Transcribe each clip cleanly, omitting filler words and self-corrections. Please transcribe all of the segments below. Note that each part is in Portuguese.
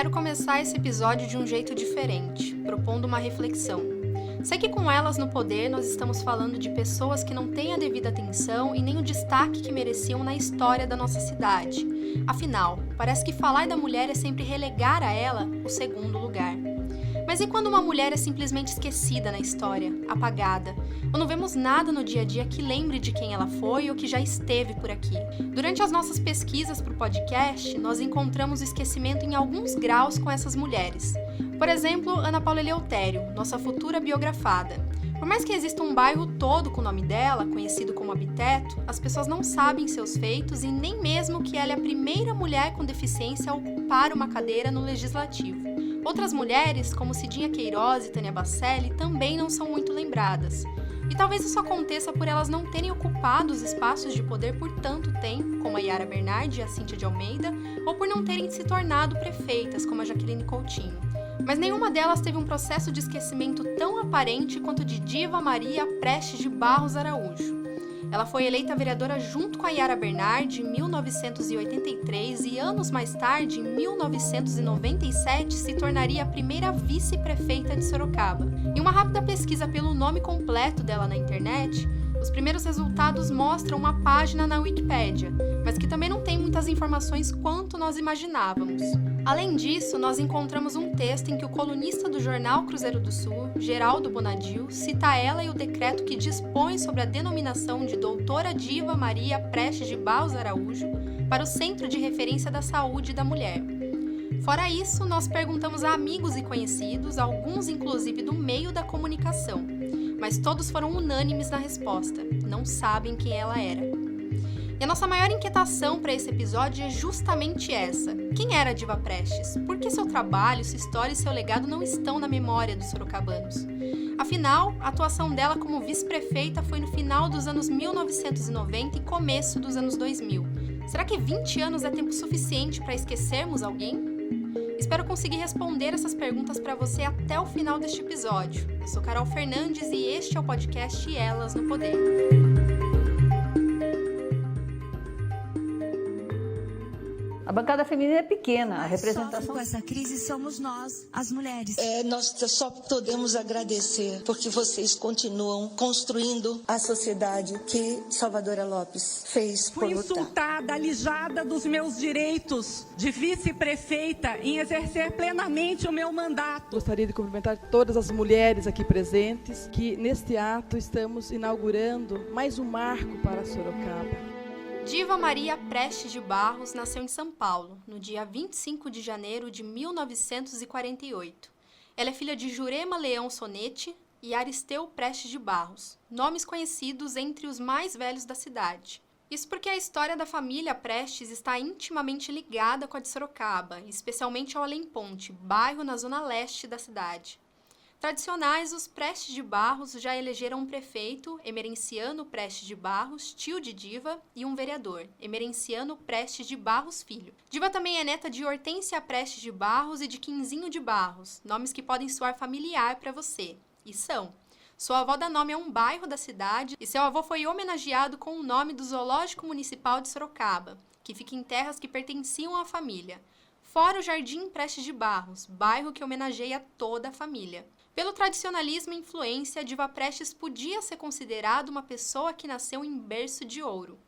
Quero começar esse episódio de um jeito diferente, propondo uma reflexão. Sei que com elas no poder nós estamos falando de pessoas que não têm a devida atenção e nem o destaque que mereciam na história da nossa cidade. Afinal, parece que falar da mulher é sempre relegar a ela o segundo lugar. Mas e quando uma mulher é simplesmente esquecida na história, apagada, ou não vemos nada no dia a dia que lembre de quem ela foi ou que já esteve por aqui? Durante as nossas pesquisas para o podcast, nós encontramos o esquecimento em alguns graus com essas mulheres. Por exemplo, Ana Paula Eleutério, nossa futura biografada. Por mais que exista um bairro todo com o nome dela, conhecido como Abiteto, as pessoas não sabem seus feitos e nem mesmo que ela é a primeira mulher com deficiência a ocupar uma cadeira no Legislativo. Outras mulheres, como Cidinha Queiroz e Tânia Bacelli, também não são muito lembradas. E talvez isso aconteça por elas não terem ocupado os espaços de poder por tanto tempo, como a Yara Bernardi e a Cíntia de Almeida, ou por não terem se tornado prefeitas, como a Jaqueline Coutinho. Mas nenhuma delas teve um processo de esquecimento tão aparente quanto de Diva Maria Prestes de Barros Araújo. Ela foi eleita vereadora junto com a Yara Bernardi em 1983 e anos mais tarde, em 1997, se tornaria a primeira vice-prefeita de Sorocaba. Em uma rápida pesquisa pelo nome completo dela na internet, os primeiros resultados mostram uma página na Wikipédia, mas que também não tem muitas informações quanto nós imaginávamos. Além disso, nós encontramos um texto em que o colunista do jornal Cruzeiro do Sul, Geraldo Bonadil, cita ela e o decreto que dispõe sobre a denominação de Doutora Diva Maria Prestes de Barros Araújo para o Centro de Referência da Saúde da Mulher. Fora isso, nós perguntamos a amigos e conhecidos, alguns inclusive do meio da comunicação, mas todos foram unânimes na resposta: não sabem quem ela era. E a nossa maior inquietação para esse episódio é justamente essa. Quem era a Diva Prestes? Por que seu trabalho, sua história e seu legado não estão na memória dos sorocabanos? Afinal, a atuação dela como vice-prefeita foi no final dos anos 1990 e começo dos anos 2000. Será que 20 anos é tempo suficiente para esquecermos alguém? Espero conseguir responder essas perguntas para você até o final deste episódio. Eu sou Carol Fernandes e este é o podcast Elas no Poder. A bancada feminina é pequena, a representação... Com essa crise somos nós, as mulheres. Nós só podemos agradecer porque vocês continuam construindo a sociedade que Salvadora Lopes fez por lutar. Fui insultada, alijada dos meus direitos de vice-prefeita em exercer plenamente o meu mandato. Gostaria de cumprimentar todas as mulheres aqui presentes, que neste ato estamos inaugurando mais um marco para Sorocaba. Diva Maria Prestes de Barros nasceu em São Paulo, no dia 25 de janeiro de 1948. Ela é filha de Jurema Leão Sonete e Aristeu Prestes de Barros, nomes conhecidos entre os mais velhos da cidade. Isso porque a história da família Prestes está intimamente ligada com a de Sorocaba, especialmente ao Além Ponte, bairro na zona leste da cidade. Tradicionais, os Prestes de Barros já elegeram um prefeito, Emerenciano Prestes de Barros, tio de Diva, e um vereador, Emerenciano Prestes de Barros Filho. Diva também é neta de Hortência Prestes de Barros e de Quinzinho de Barros, nomes que podem soar familiar para você. E são. Sua avó dá nome a um bairro da cidade e seu avô foi homenageado com o nome do Zoológico Municipal de Sorocaba, que fica em terras que pertenciam à família. Fora o Jardim Prestes de Barros, bairro que homenageia toda a família. Pelo tradicionalismo e influência, a Diva Prestes podia ser considerada uma pessoa que nasceu em berço de ouro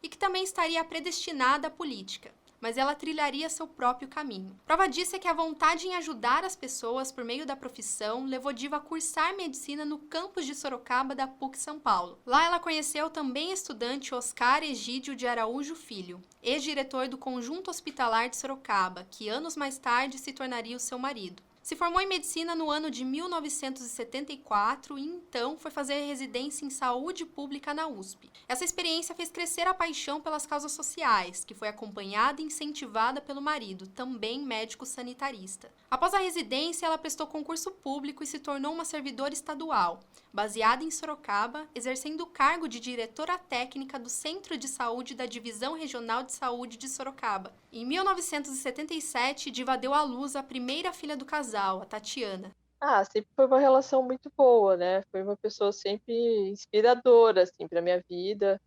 e que também estaria predestinada à política, mas ela trilharia seu próprio caminho. Prova disso é que a vontade em ajudar as pessoas por meio da profissão levou Diva a cursar medicina no campus de Sorocaba da PUC São Paulo. Lá ela conheceu também o estudante Oscar Egídio de Araújo Filho, ex-diretor do Conjunto Hospitalar de Sorocaba, que anos mais tarde se tornaria o seu marido. Se formou em medicina no ano de 1974 e então foi fazer residência em saúde pública na USP. Essa experiência fez crescer a paixão pelas causas sociais, que foi acompanhada e incentivada pelo marido, também médico sanitarista. Após a residência, ela prestou concurso público e se tornou uma servidora estadual, baseada em Sorocaba, exercendo o cargo de diretora técnica do Centro de Saúde da Divisão Regional de Saúde de Sorocaba. Em 1977, Diva deu à luz a primeira filha do casal, a Tatiana. Sempre foi uma relação muito boa, né? Foi uma pessoa sempre inspiradora, assim, para minha vida.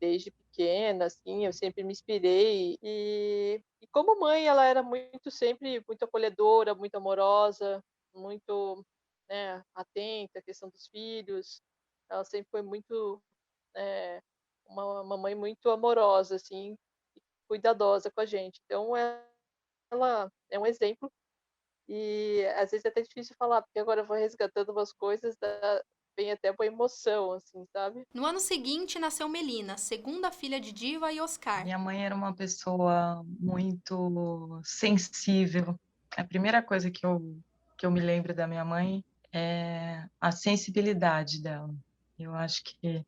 desde pequena, assim, eu sempre me inspirei. E como mãe, ela era sempre muito acolhedora, muito amorosa, muito, né, atenta à questão dos filhos. Ela sempre foi muito, eh, uma mãe muito amorosa, assim, e cuidadosa com a gente. Então ela é um exemplo e às vezes é até difícil falar, porque agora eu vou resgatando umas coisas, vem até uma emoção, assim, sabe? No ano seguinte, nasceu Melina, segunda filha de Diva e Oscar. Minha mãe era uma pessoa muito sensível. A primeira coisa que eu me lembro da minha mãe é a sensibilidade dela. Eu acho que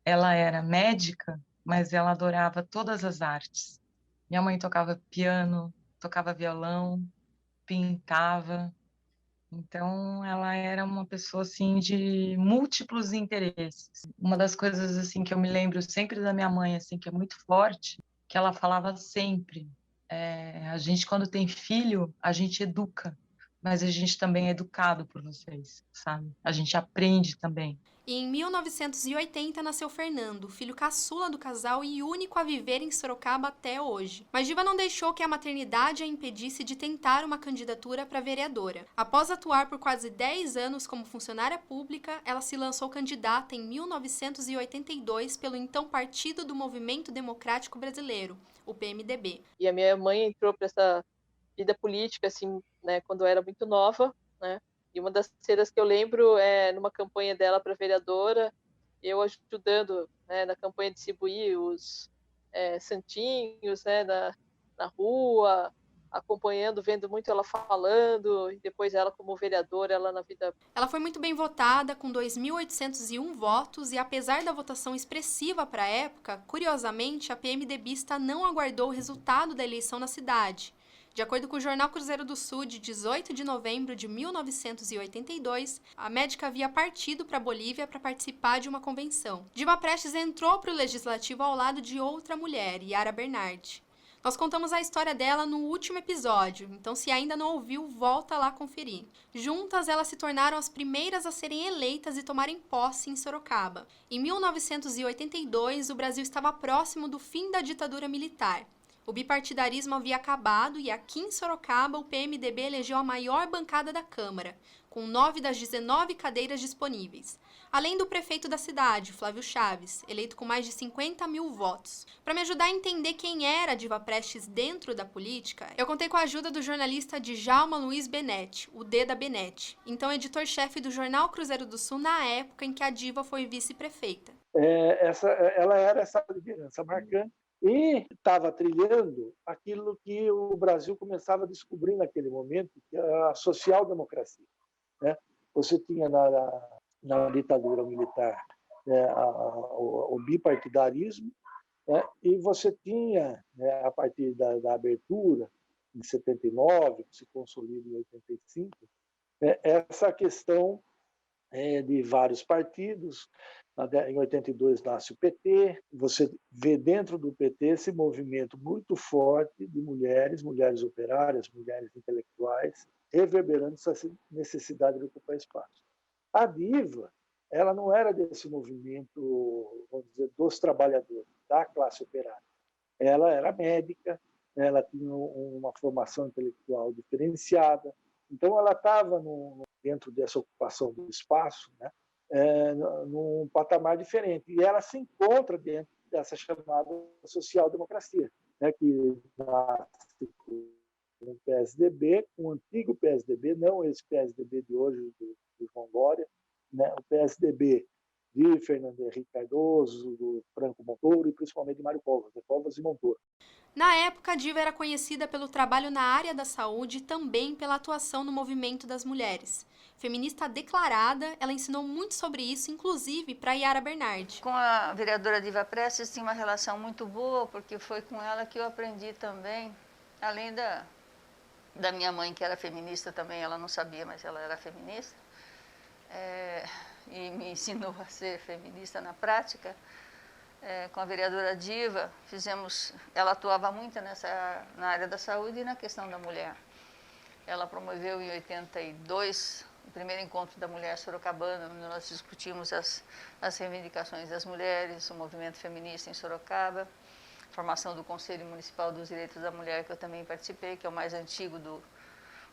ela era médica, mas ela adorava todas as artes. Minha mãe tocava piano, tocava violão, pintava. Então, ela era uma pessoa assim de múltiplos interesses. Uma das coisas assim que eu me lembro sempre da minha mãe, assim, que é muito forte, que ela falava sempre: a gente quando tem filho, a gente educa, mas a gente também é educado por vocês, sabe? A gente aprende também. E em 1980 nasceu Fernando, filho caçula do casal e único a viver em Sorocaba até hoje. Mas Diva não deixou que a maternidade a impedisse de tentar uma candidatura para vereadora. Após atuar por quase 10 anos como funcionária pública, ela se lançou candidata em 1982 pelo então Partido do Movimento Democrático Brasileiro, o PMDB. E a minha mãe entrou para essa vida política, assim, né, quando eu era muito nova, né? E uma das cenas que eu lembro é numa campanha dela para vereadora, eu ajudando, né, na campanha de distribuir os santinhos, né, na rua, acompanhando, vendo muito ela falando, e depois ela como vereadora, ela na vida. Ela foi muito bem votada, com 2.801 votos, e apesar da votação expressiva para a época, curiosamente, a PMDBista não aguardou o resultado da eleição na cidade. De acordo com o jornal Cruzeiro do Sul, de 18 de novembro de 1982, a médica havia partido para a Bolívia para participar de uma convenção. Diva Prestes entrou para o Legislativo ao lado de outra mulher, Yara Bernardi. Nós contamos a história dela no último episódio, então se ainda não ouviu, volta lá conferir. Juntas, elas se tornaram as primeiras a serem eleitas e tomarem posse em Sorocaba. Em 1982, o Brasil estava próximo do fim da ditadura militar. O bipartidarismo havia acabado e aqui em Sorocaba o PMDB elegeu a maior bancada da Câmara, com 9 das 19 cadeiras disponíveis. Além do prefeito da cidade, Flávio Chaves, eleito com mais de 50 mil votos. Para me ajudar a entender quem era a Diva Prestes dentro da política, eu contei com a ajuda do jornalista Djalma Luiz Benetti, o D da Benetti, então editor-chefe do jornal Cruzeiro do Sul na época em que a Diva foi vice-prefeita. Ela era essa liderança marcante e estava trilhando aquilo que o Brasil começava a descobrir naquele momento, que é a social-democracia, né? Você tinha na ditadura militar, né, o bipartidarismo, né, e você tinha, né, a partir da abertura, em 79, que se consolida em 85, né, essa questão de vários partidos. Em 82 nasce o PT, você vê dentro do PT esse movimento muito forte de mulheres operárias, mulheres intelectuais, reverberando essa necessidade de ocupar espaço. A Diva, ela não era desse movimento, vamos dizer, dos trabalhadores, da classe operária. Ela era médica, ela tinha uma formação intelectual diferenciada, então ela estava dentro dessa ocupação do espaço, né, num patamar diferente. E ela se encontra dentro dessa chamada social-democracia, né, que nasce com o PSDB, com o antigo PSDB, não esse PSDB de hoje, do João Dória, né, o PSDB de Fernando Henrique Cardoso, do Franco Montoro e principalmente de Mário Covas e Montoro. Na época, a Diva era conhecida pelo trabalho na área da saúde e também pela atuação no movimento das mulheres. Feminista declarada, ela ensinou muito sobre isso, inclusive para Yara Bernardi. Com a vereadora Diva Prestes tinha uma relação muito boa, porque foi com ela que eu aprendi também, além da minha mãe, que era feminista também, ela não sabia, mas ela era feminista, e me ensinou a ser feminista na prática. Com a vereadora Diva, ela atuava muito na área da saúde e na questão da mulher. Ela promoveu em 82 o primeiro encontro da mulher sorocabana, onde nós discutimos as reivindicações das mulheres, o movimento feminista em Sorocaba, a formação do Conselho Municipal dos Direitos da Mulher, que eu também participei, que é o mais antigo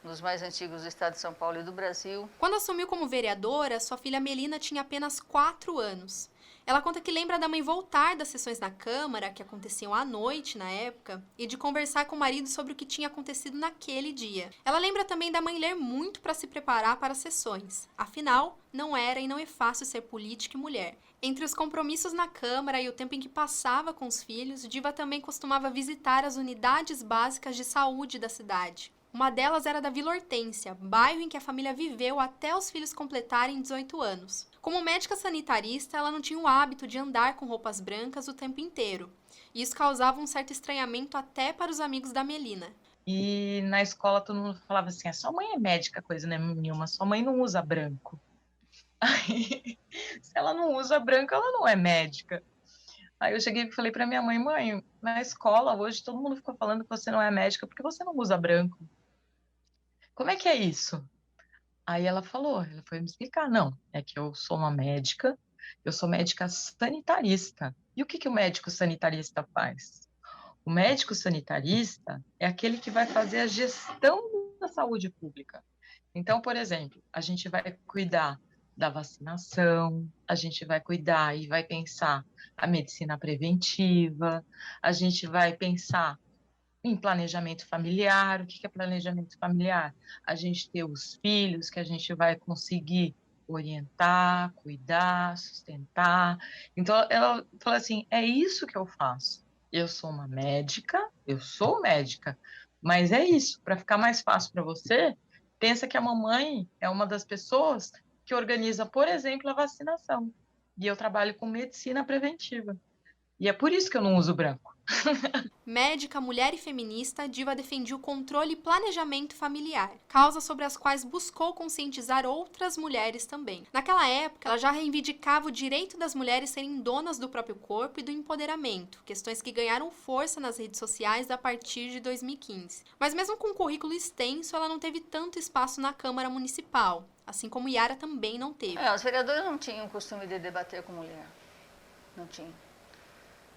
um dos mais antigos do estado de São Paulo e do Brasil. Quando assumiu como vereadora, sua filha Melina tinha apenas 4 anos. Ela conta que lembra da mãe voltar das sessões na Câmara, que aconteciam à noite na época, e de conversar com o marido sobre o que tinha acontecido naquele dia. Ela lembra também da mãe ler muito para se preparar para as sessões. Afinal, não era e não é fácil ser política e mulher. Entre os compromissos na Câmara e o tempo em que passava com os filhos, Diva também costumava visitar as unidades básicas de saúde da cidade. Uma delas era da Vila Hortência, bairro em que a família viveu até os filhos completarem 18 anos. Como médica sanitarista, ela não tinha o hábito de andar com roupas brancas o tempo inteiro. E isso causava um certo estranhamento até para os amigos da Melina. E na escola todo mundo falava assim, sua mãe é médica, coisa nenhuma, sua mãe não usa branco. Aí, se ela não usa branco, ela não é médica. Aí eu cheguei e falei para minha mãe, mãe, na escola hoje todo mundo ficou falando que você não é médica porque você não usa branco. Como é que é isso? Aí ela foi me explicar, não, é que eu sou uma médica, eu sou médica sanitarista. E o que o médico sanitarista faz? O médico sanitarista é aquele que vai fazer a gestão da saúde pública. Então, por exemplo, a gente vai cuidar da vacinação, a gente vai cuidar e vai pensar a medicina preventiva, a gente vai pensar em planejamento familiar. O que é planejamento familiar? A gente ter os filhos que a gente vai conseguir orientar, cuidar, sustentar. Então, ela falou assim, é isso que eu faço. Eu sou médica, mas é isso. Para ficar mais fácil para você, pensa que a mamãe é uma das pessoas que organiza, por exemplo, a vacinação. E eu trabalho com medicina preventiva. E é por isso que eu não uso branco. Médica, mulher e feminista, Diva defendia o controle e planejamento familiar, causas sobre as quais buscou conscientizar outras mulheres também. Naquela época, ela já reivindicava o direito das mulheres serem donas do próprio corpo e do empoderamento, questões que ganharam força nas redes sociais a partir de 2015. Mas mesmo com um currículo extenso, ela não teve tanto espaço na Câmara Municipal, assim como Yara também não teve. Os vereadores não tinham o costume de debater com mulher, não tinham.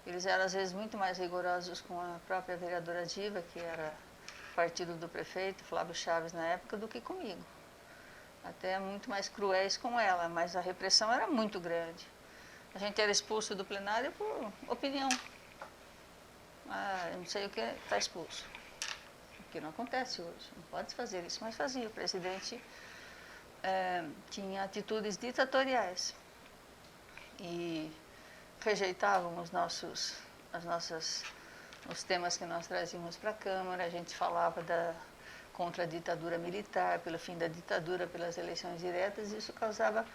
Eles eram, às vezes, muito mais rigorosos com a própria vereadora Diva, que era partido do prefeito, Flávio Chaves, na época, do que comigo. Até muito mais cruéis com ela, mas a repressão era muito grande. A gente era expulso do plenário por opinião. Eu não sei o que está expulso. O que não acontece hoje. Não pode fazer isso, mas fazia. O presidente tinha atitudes ditatoriais. E rejeitavam os temas que nós trazíamos para a Câmara. A gente falava contra a ditadura militar, pelo fim da ditadura, pelas eleições diretas, e isso causava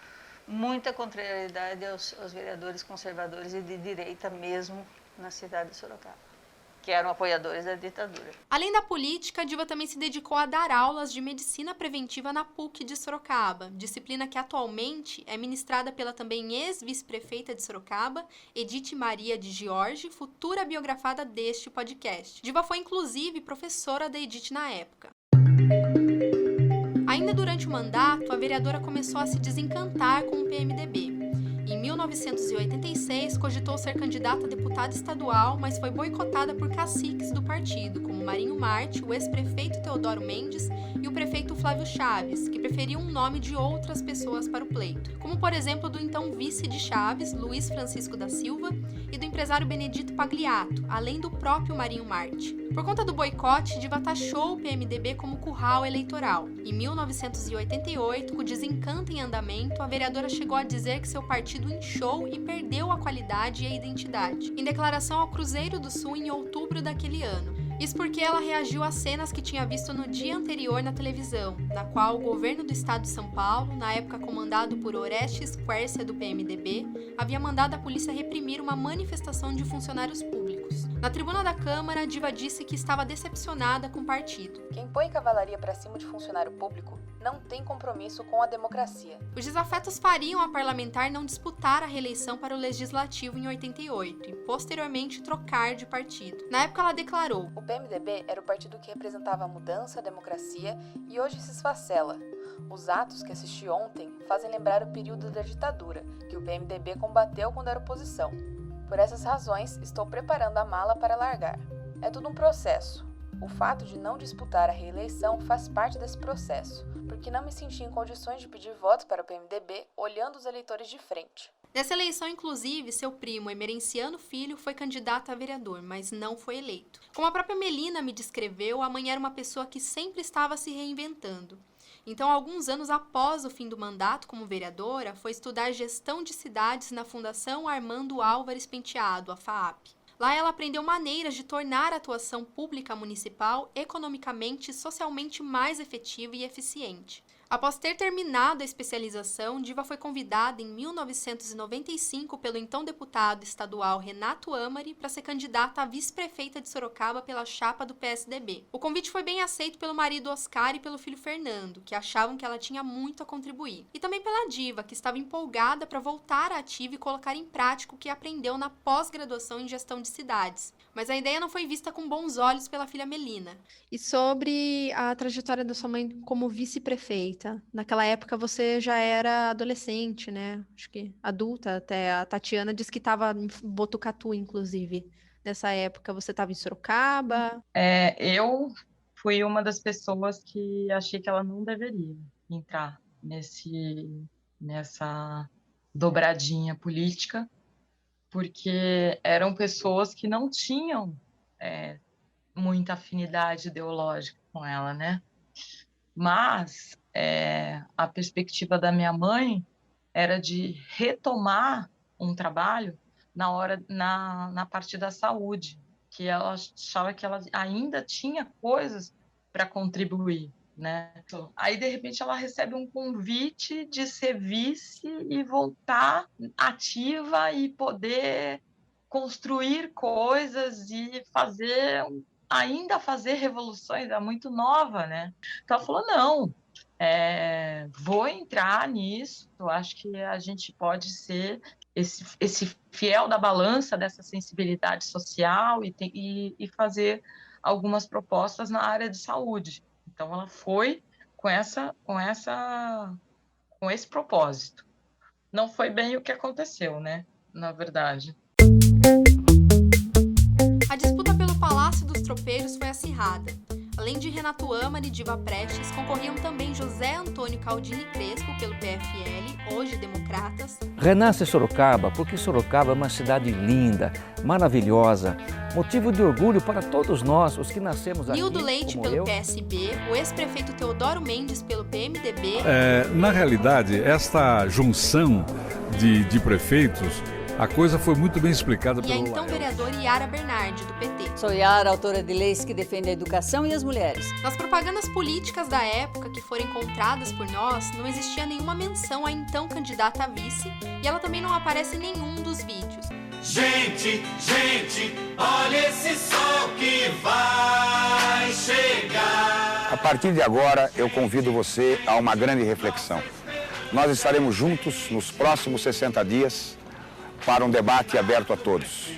muita contrariedade aos vereadores conservadores e de direita mesmo na cidade de Sorocaba, que eram apoiadores da ditadura. Além da política, a Diva também se dedicou a dar aulas de medicina preventiva na PUC de Sorocaba, disciplina que atualmente é ministrada pela também ex-vice-prefeita de Sorocaba, Edith Maria de Giorgi, futura biografada deste podcast. Diva foi inclusive professora da Edith na época. Ainda durante o mandato, a vereadora começou a se desencantar com o PMDB. Em 1986, cogitou ser candidata a deputada estadual, mas foi boicotada por caciques do partido, como Marinho Marte, o ex-prefeito Teodoro Mendes e o prefeito Flávio Chaves, que preferiam um nome de outras pessoas para o pleito, como por exemplo do então vice de Chaves, Luiz Francisco da Silva, e do empresário Benedito Pagliato, além do próprio Marinho Marte. Por conta do boicote, Diva taxou o PMDB como curral eleitoral. Em 1988, com o desencanto em andamento, a vereadora chegou a dizer que seu partido inchou e perdeu a qualidade e a identidade, em declaração ao Cruzeiro do Sul em outubro daquele ano. Isso porque ela reagiu às cenas que tinha visto no dia anterior na televisão, na qual o governo do estado de São Paulo, na época comandado por Orestes Quércia do PMDB, havia mandado a polícia reprimir uma manifestação de funcionários públicos. Na tribuna da Câmara, a Diva disse que estava decepcionada com o partido. Quem põe cavalaria para cima de funcionário público não tem compromisso com a democracia. Os desafetos fariam a parlamentar não disputar a reeleição para o Legislativo em 88 e, posteriormente, trocar de partido. Na época, ela declarou: o PMDB era o partido que representava a mudança, a democracia, e hoje se esfacela. Os atos que assisti ontem fazem lembrar o período da ditadura, que o PMDB combateu quando era oposição. Por essas razões, estou preparando a mala para largar. É tudo um processo. O fato de não disputar a reeleição faz parte desse processo, porque não me senti em condições de pedir votos para o PMDB olhando os eleitores de frente. Nessa eleição, inclusive, seu primo, Emerenciano Filho, foi candidato a vereador, mas não foi eleito. Como a própria Melina me descreveu, a mãe era uma pessoa que sempre estava se reinventando. Então, alguns anos após o fim do mandato como vereadora, foi estudar gestão de cidades na Fundação Armando Álvares Penteado, a FAAP. Lá ela aprendeu maneiras de tornar a atuação pública municipal economicamente e socialmente mais efetiva e eficiente. Após ter terminado a especialização, Diva foi convidada em 1995 pelo então deputado estadual Renato Amari para ser candidata a vice-prefeita de Sorocaba pela chapa do PSDB. O convite foi bem aceito pelo marido Oscar e pelo filho Fernando, que achavam que ela tinha muito a contribuir. E também pela Diva, que estava empolgada para voltar à ativa e colocar em prática o que aprendeu na pós-graduação em gestão de cidades. Mas a ideia não foi vista com bons olhos pela filha Melina. E sobre a trajetória da sua mãe como vice-prefeita? Naquela época você já era adolescente, né? Acho que adulta até. A Tatiana disse que estava em Botucatu, inclusive. Nessa época você estava em Sorocaba. Eu fui uma das pessoas que achei que ela não deveria entrar nessa dobradinha política, porque eram pessoas que não tinham muita afinidade ideológica com ela, né? Mas a perspectiva da minha mãe era de retomar um trabalho na parte da saúde, que ela achava que ela ainda tinha coisas para contribuir, né? Aí, de repente, ela recebe um convite de ser vice e voltar ativa e poder construir coisas e ainda fazer revoluções. É muito nova, né? Então, ela falou, não, vou entrar nisso, eu acho que a gente pode ser esse fiel da balança dessa sensibilidade social e fazer algumas propostas na área de saúde. Então, ela foi com esse propósito. Não foi bem o que aconteceu, né? Na verdade. A disputa pelo Palácio dos Tropeiros foi acirrada. Além de Renato Amari e Diva Prestes, concorriam também José Antônio Caldini Crespo, pelo PFL, hoje Democratas. Renasce Sorocaba, porque Sorocaba é uma cidade linda, maravilhosa, motivo de orgulho para todos nós, os que nascemos aqui. Nildo Leite, pelo PSB, o ex-prefeito Teodoro Mendes, pelo PMDB. Na realidade, esta junção de prefeitos, a coisa foi muito bem explicada pelo E a então vereadora Yara Bernardi, do PT. Sou Yara, autora de leis que defendem a educação e as mulheres. Nas propagandas políticas da época que foram encontradas por nós, não existia nenhuma menção à então candidata a vice, e ela também não aparece em nenhum dos vídeos. Gente, olha esse sol que vai chegar. A partir de agora, eu convido você a uma grande reflexão. Nós estaremos juntos nos próximos 60 dias para um debate aberto a todos.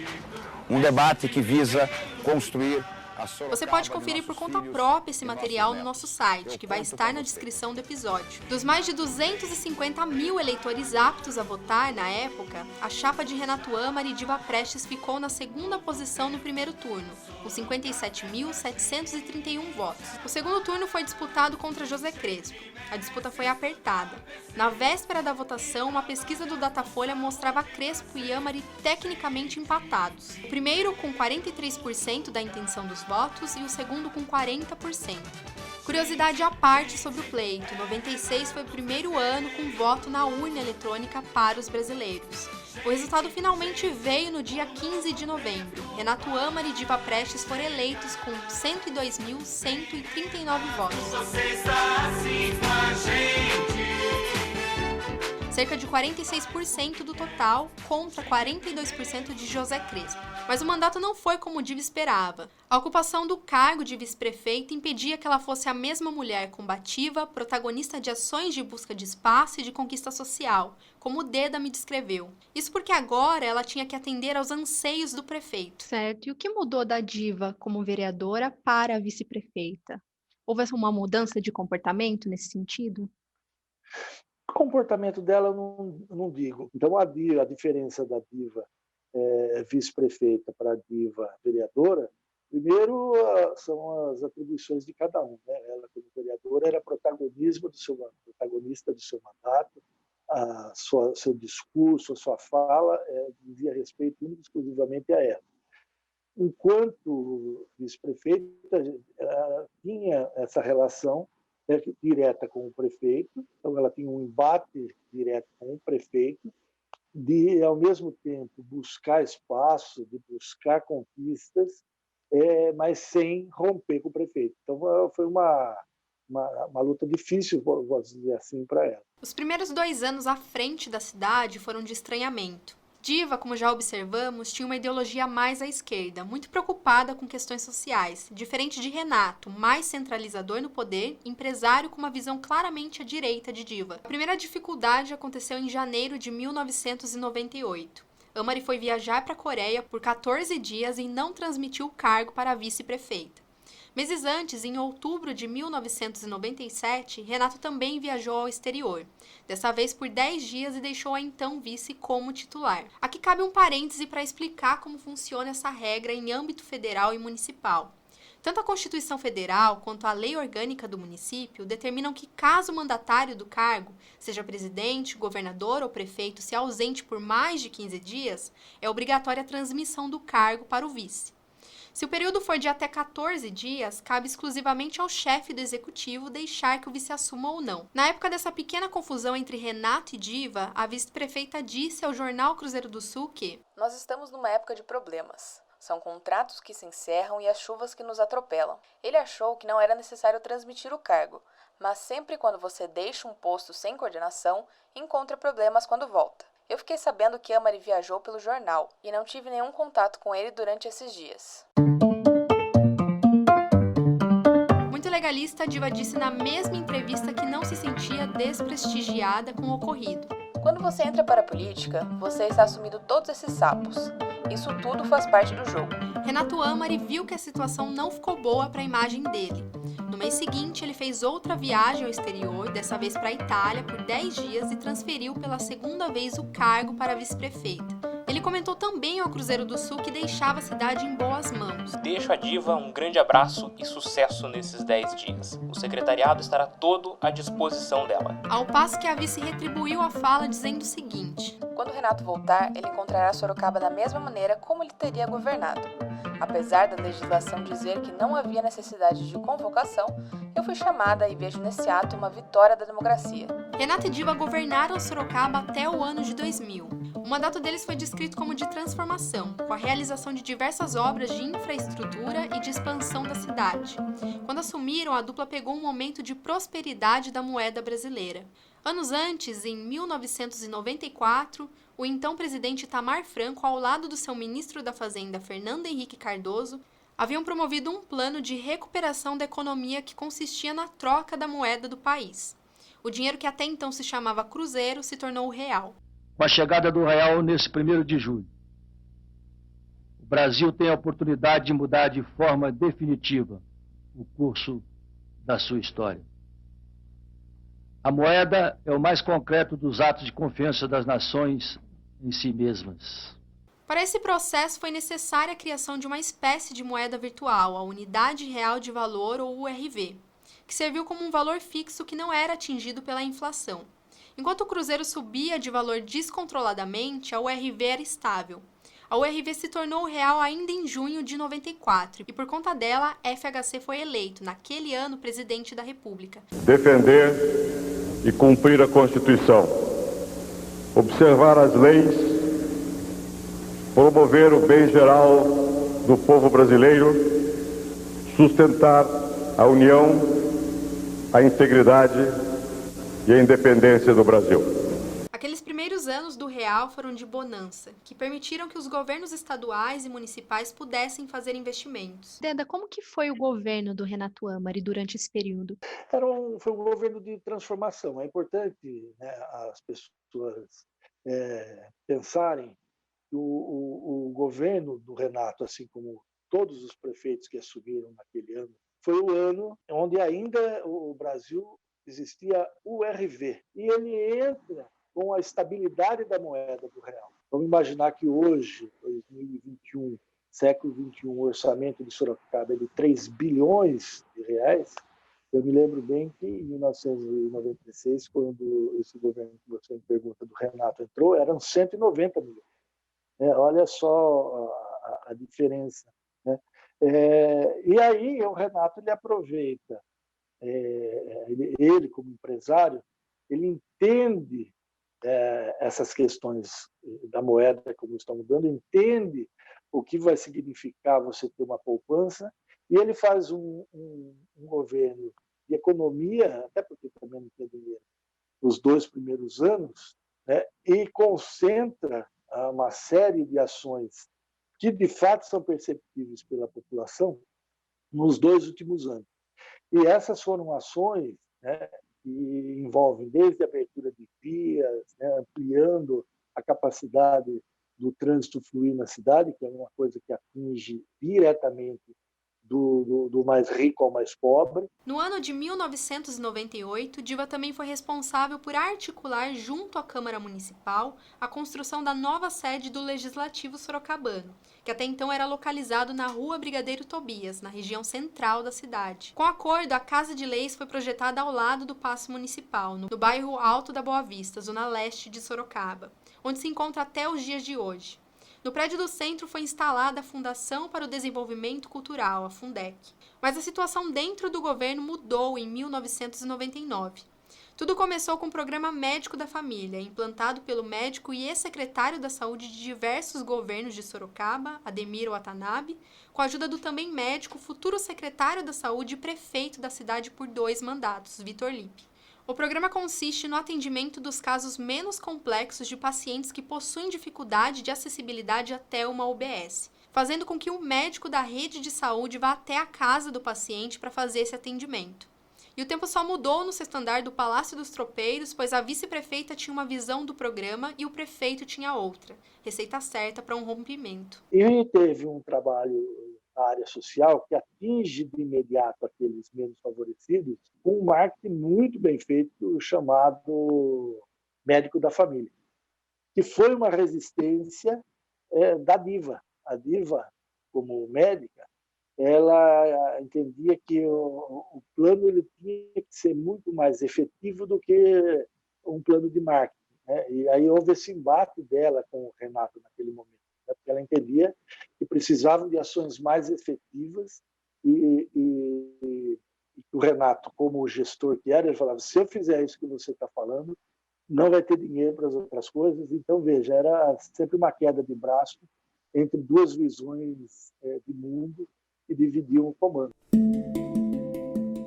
Um debate que visa construir a Sorocaba. Você pode conferir por conta própria esse material no nosso site, que vai estar na descrição do episódio. Dos mais de 250 mil eleitores aptos a votar na época, a chapa de Renato Amari e Diva Prestes ficou na segunda posição no primeiro turno, com 57.731 votos. O segundo turno foi disputado contra José Crespo. A disputa foi apertada. Na véspera da votação, uma pesquisa do Datafolha mostrava Crespo e Amari tecnicamente empatados. O primeiro com 43% da intenção dos votos e o segundo com 40%. Curiosidade à parte sobre o pleito, 96 foi o primeiro ano com voto na urna eletrônica para os brasileiros. O resultado finalmente veio no dia 15 de novembro. Renato Amari e Diva Prestes foram eleitos com 102.139 votos. Você está assim com a gente. Cerca de 46% do total contra 42% de José Crespo. Mas o mandato não foi como Diva esperava. A ocupação do cargo de vice-prefeita impedia que ela fosse a mesma mulher combativa, protagonista de ações de busca de espaço e de conquista social, como Deda me descreveu. Isso porque agora ela tinha que atender aos anseios do prefeito. Certo. E o que mudou da Diva como vereadora para a vice-prefeita? Houve uma mudança de comportamento nesse sentido? O comportamento dela eu não digo. Então, a diferença da diva vice-prefeita para a diva vereadora, primeiro são as atribuições de cada um, né? Ela, como vereadora, era protagonista do seu mandato, seu discurso, a sua fala dizia respeito único e exclusivamente a ela. Enquanto vice-prefeita, ela tinha essa relação direta com o prefeito, então ela tinha um embate direto com o prefeito, de, ao mesmo tempo, buscar espaço, de buscar conquistas, mas sem romper com o prefeito. Então, foi uma luta difícil, vou dizer assim, para ela. Os primeiros 2 anos à frente da cidade foram de estranhamento. Diva, como já observamos, tinha uma ideologia mais à esquerda, muito preocupada com questões sociais, diferente de Renato, mais centralizador no poder, empresário com uma visão claramente à direita de Diva. A primeira dificuldade aconteceu em janeiro de 1998. Amari foi viajar para a Coreia por 14 dias e não transmitiu o cargo para a vice-prefeita. Meses antes, em outubro de 1997, Renato também viajou ao exterior, dessa vez por 10 dias e deixou a então vice como titular. Aqui cabe um parêntese para explicar como funciona essa regra em âmbito federal e municipal. Tanto a Constituição Federal quanto a Lei Orgânica do município determinam que, caso o mandatário do cargo, seja presidente, governador ou prefeito, se ausente por mais de 15 dias, é obrigatória a transmissão do cargo para o vice. Se o período for de até 14 dias, cabe exclusivamente ao chefe do executivo deixar que o vice assuma ou não. Na época dessa pequena confusão entre Renato e Diva, a vice-prefeita disse ao jornal Cruzeiro do Sul que nós estamos numa época de problemas. São contratos que se encerram e as chuvas que nos atropelam. Ele achou que não era necessário transmitir o cargo, mas sempre quando você deixa um posto sem coordenação, encontra problemas quando volta. Eu fiquei sabendo que Amari viajou pelo jornal e não tive nenhum contato com ele durante esses dias. Muito legalista, a Diva disse na mesma entrevista que não se sentia desprestigiada com o ocorrido. Quando você entra para a política, você está assumindo todos esses sapos. Isso tudo faz parte do jogo. Renato Amari viu que a situação não ficou boa para a imagem dele. No mês seguinte, ele fez outra viagem ao exterior, dessa vez para a Itália, por 10 dias e transferiu pela segunda vez o cargo para a vice-prefeita. Ele comentou também ao Cruzeiro do Sul que deixava a cidade em boas mãos. Deixo a Diva um grande abraço e sucesso nesses 10 dias. O secretariado estará todo à disposição dela. Ao passo que a vice retribuiu a fala dizendo o seguinte: quando o Renato voltar, ele encontrará Sorocaba da mesma maneira como ele teria governado. Apesar da legislação dizer que não havia necessidade de convocação, eu fui chamada e vejo nesse ato uma vitória da democracia. Renato e Diva governaram Sorocaba até o ano de 2000. O mandato deles foi descrito como de transformação, com a realização de diversas obras de infraestrutura e de expansão da cidade. Quando assumiram, a dupla pegou um momento de prosperidade da moeda brasileira. Anos antes, em 1994, o então presidente Itamar Franco, ao lado do seu ministro da Fazenda, Fernando Henrique Cardoso, haviam promovido um plano de recuperação da economia que consistia na troca da moeda do país. O dinheiro que até então se chamava cruzeiro se tornou o real. Com a chegada do real nesse 1º de julho, o Brasil tem a oportunidade de mudar de forma definitiva o curso da sua história. A moeda é o mais concreto dos atos de confiança das nações em si mesmas. Para esse processo foi necessária a criação de uma espécie de moeda virtual, a Unidade Real de Valor, ou URV, que serviu como um valor fixo que não era atingido pela inflação. Enquanto o cruzeiro subia de valor descontroladamente, a URV era estável. A URV se tornou real ainda em junho de 94 e, por conta dela, FHC foi eleito, naquele ano, presidente da República. Defender e cumprir a Constituição, observar as leis, promover o bem geral do povo brasileiro, sustentar a união, a integridade e a independência do Brasil. Aqueles primeiros anos do real foram de bonança, que permitiram que os governos estaduais e municipais pudessem fazer investimentos. Deda, como que foi o governo do Renato Amari durante esse período? Foi um governo de transformação. É importante, né, as pessoas pensarem que o governo do Renato, assim como todos os prefeitos que assumiram naquele ano, foi o ano onde ainda o Brasil existia o RV, e ele entra com a estabilidade da moeda do real. Vamos imaginar que hoje, 2021, século XXI, o orçamento de Sorocaba é de 3 bilhões de reais. Eu me lembro bem que em 1996, quando esse governo que você me pergunta do Renato entrou, eram 190 milhões. Olha só a diferença, né? E aí o Renato ele aproveita, ele como empresário, ele entende essas questões da moeda, como está mudando, entende o que vai significar você ter uma poupança, e ele faz um governo de economia, até porque também não tem dinheiro, nos 2 primeiros anos, né, e concentra uma série de ações que, de fato, são perceptíveis pela população nos 2 últimos anos. E essas foram ações, né, que envolvem desde a abertura de vias, né, ampliando a capacidade do trânsito fluir na cidade, que é uma coisa que atinge diretamente do mais rico ao mais pobre. No ano de 1998, Diva também foi responsável por articular, junto à Câmara Municipal, a construção da nova sede do Legislativo sorocabano, que até então era localizado na Rua Brigadeiro Tobias, na região central da cidade. Com acordo, a Casa de Leis foi projetada ao lado do Paço Municipal, no bairro Alto da Boa Vista, zona leste de Sorocaba, onde se encontra até os dias de hoje. No prédio do centro foi instalada a Fundação para o Desenvolvimento Cultural, a Fundec. Mas a situação dentro do governo mudou em 1999. Tudo começou com o Programa Médico da Família, implantado pelo médico e ex-secretário da Saúde de diversos governos de Sorocaba, Ademir Watanabe, com a ajuda do também médico, futuro secretário da Saúde e prefeito da cidade por 2 mandatos, Vitor Lippe. O programa consiste no atendimento dos casos menos complexos de pacientes que possuem dificuldade de acessibilidade até uma UBS, fazendo com que o médico da rede de saúde vá até a casa do paciente para fazer esse atendimento. E o tempo só mudou no 6º andar do Palácio dos Tropeiros, pois a vice-prefeita tinha uma visão do programa e o prefeito tinha outra. Receita certa para um rompimento. E teve um trabalho na área social que atinge de imediato aqueles menos favorecidos, com um marketing muito bem feito chamado Médico da Família, que foi uma resistência da Diva. A Diva, como médica, ela entendia que o plano ele tinha que ser muito mais efetivo do que um plano de marketing, né? E aí houve esse embate dela com o Renato naquele momento, né? Porque ela entendia que precisavam de ações mais efetivas e o Renato, como gestor que era, ele falava, se eu fizer isso que você está falando, não vai ter dinheiro para as outras coisas. Então, veja, era sempre uma queda de braço entre 2 visões de mundo que dividiam o comando.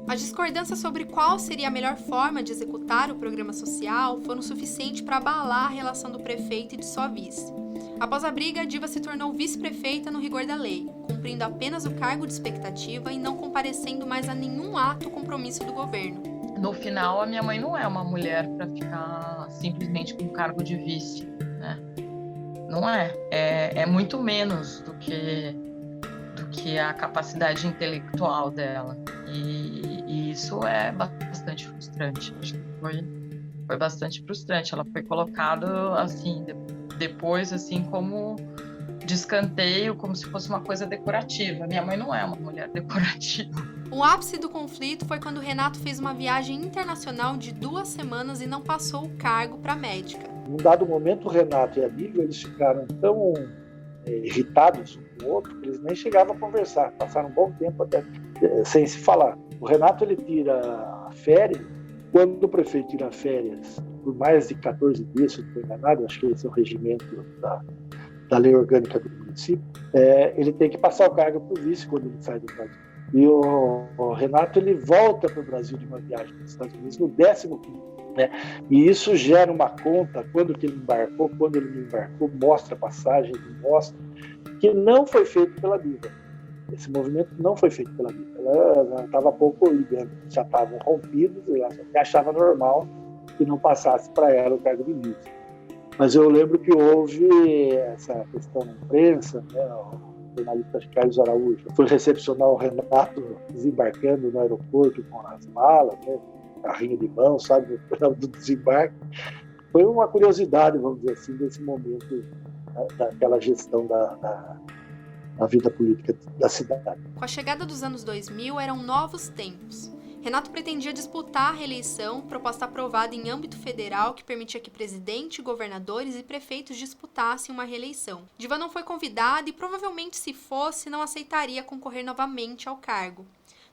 As discordâncias sobre qual seria a melhor forma de executar o programa social foram suficientes para abalar a relação do prefeito e de sua vice. Após a briga, a Diva se tornou vice-prefeita no rigor da lei, cumprindo apenas o cargo de expectativa e não comparecendo mais a nenhum ato ou compromisso do governo. No final, a minha mãe não é uma mulher para ficar simplesmente com o cargo de vice, né? Não é. É muito menos do que a capacidade intelectual dela. E isso é bastante frustrante. Acho que foi bastante frustrante. Ela foi colocada assim, depois assim, como de escanteio, como se fosse uma coisa decorativa. Minha mãe não é uma mulher decorativa. O ápice do conflito foi quando Renato fez uma viagem internacional de 2 semanas e não passou o cargo para a médica. Num dado momento, o Renato e a Diva, eles ficaram tão irritados um com o outro que eles nem chegavam a conversar. Passaram um bom tempo até sem se falar. O Renato ele tira férias. Quando o prefeito tira férias por mais de 14 dias, se não estou enganado, acho que esse é o regimento da lei orgânica do município, ele tem que passar o cargo para o vice quando ele sai do Brasil. E o Renato ele volta para o Brasil de uma viagem para os Estados Unidos no 15º. Né? E isso gera uma conta, quando ele embarcou, mostra a passagem, mostra que não foi feito pela Diva. Esse movimento não foi feito pela Diva. Ela estava pouco ligando, já estavam rompidos, e ela achava normal que não passasse para ela o cargo de vice. Mas eu lembro que houve essa questão na imprensa, né? O jornalista Carlos Araújo foi recepcionar o Renato desembarcando no aeroporto com as malas, né? carrinho de mão, sabe, do desembarque. Foi uma curiosidade, vamos dizer assim, desse momento daquela gestão da vida política da cidade. Com a chegada dos anos 2000, eram novos tempos. Renato pretendia disputar a reeleição, proposta aprovada em âmbito federal que permitia que presidente, governadores e prefeitos disputassem uma reeleição. Diva não foi convidada e provavelmente, se fosse, não aceitaria concorrer novamente ao cargo.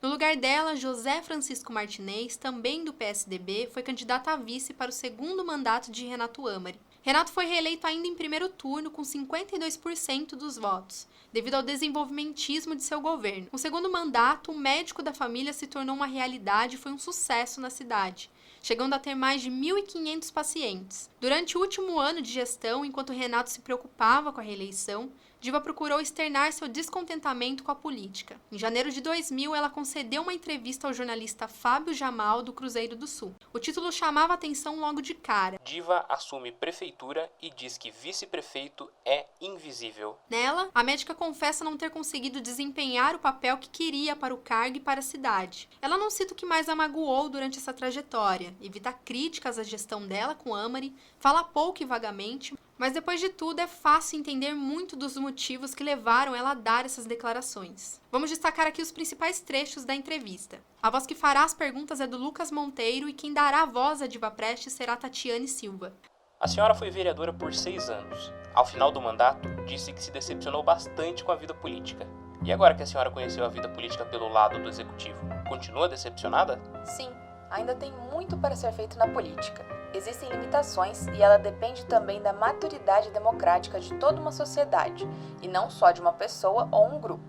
No lugar dela, José Francisco Martinez, também do PSDB, foi candidato a vice para o segundo mandato de Renato Amari. Renato foi reeleito ainda em primeiro turno com 52% dos votos, devido ao desenvolvimentismo de seu governo. No segundo mandato, o médico da família se tornou uma realidade e foi um sucesso na cidade, chegando a ter mais de 1.500 pacientes. Durante o último ano de gestão, enquanto Renato se preocupava com a reeleição, Diva procurou externar seu descontentamento com a política. Em janeiro de 2000, ela concedeu uma entrevista ao jornalista Fábio Jamal, do Cruzeiro do Sul. O título chamava a atenção logo de cara. Diva assume prefeitura e diz que vice-prefeito é invisível. Nela, a médica confessa não ter conseguido desempenhar o papel que queria para o cargo e para a cidade. Ela não cita o que mais a magoou durante essa trajetória, evita críticas à gestão dela com Amari, fala pouco e vagamente, mas depois de tudo é fácil entender muito dos motivos que levaram ela a dar essas declarações. Vamos destacar aqui os principais trechos da entrevista. A voz que fará as perguntas é do Lucas Monteiro e quem dará a voz à Diva Prestes será Tatiane Silva. A senhora foi vereadora por 6 anos. Ao final do mandato, disse que se decepcionou bastante com a vida política. E agora que a senhora conheceu a vida política pelo lado do executivo, continua decepcionada? Sim, ainda tem muito para ser feito na política. Existem limitações e ela depende também da maturidade democrática de toda uma sociedade, e não só de uma pessoa ou um grupo.